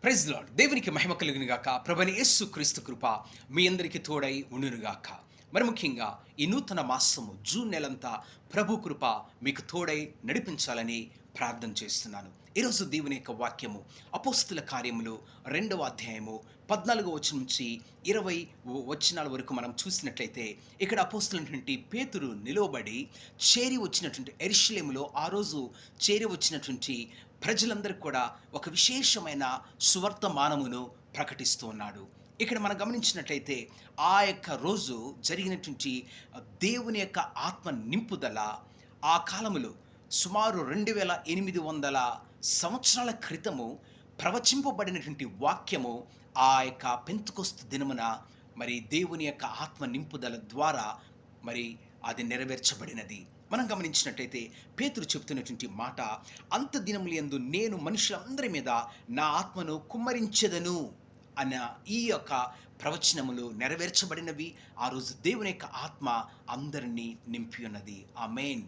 Praise lord. దేవునికి మహిమ కలుగును గాక. ప్రభువైన యేసు క్రీస్తు కృప మీ అందరికీ తోడై ఉండును గాక. మరి ముఖ్యంగా ఈ నూతన మాసము జూన్ నెలంతా ప్రభు కృప మీకు తోడై నడిపించాలని ప్రార్థన చేస్తున్నాను. ఈరోజు దేవుని యొక్క వాక్యము అపోస్తుల కార్యములు 2వ అధ్యాయము 14వ వచనం నుంచి 20 వచనాల వరకు మనం చూసినట్లయితే, ఇక్కడ అపోస్తులైనటువంటి పేతురు నిలువబడి చేరి వచ్చినటువంటి యెరూషలేములో ఆ రోజు చేరి వచ్చినటువంటి ప్రజలందరికీ కూడా ఒక విశేషమైన సువర్తమానమును ప్రకటిస్తూ ఉన్నాడు. ఇక్కడ మనం గమనించినట్లయితే ఆ యొక్క రోజు జరిగినటువంటి దేవుని యొక్క ఆత్మ నింపుదల ఆ కాలములో సుమారు 2800 సంవత్సరాల క్రితము ప్రవచింపబడినటువంటి వాక్యము ఆ యొక్క పెంతెకొస్తు దినమున మరి దేవుని యొక్క ఆత్మ నింపుదల ద్వారా మరి అది నెరవేర్చబడినది. మనం గమనించినట్లయితే పేతురు చెప్తున్నటువంటి మాట, అంత దినములందు నేను మనుషులందరి మీద నా ఆత్మను కుమ్మరించెదను అన్న ఈ యొక్క ప్రవచనములు నెరవేర్చబడినవి. ఆ రోజు దేవుని యొక్క ఆత్మ అందరినీ నింపి ఉన్నది. ఆమేన్.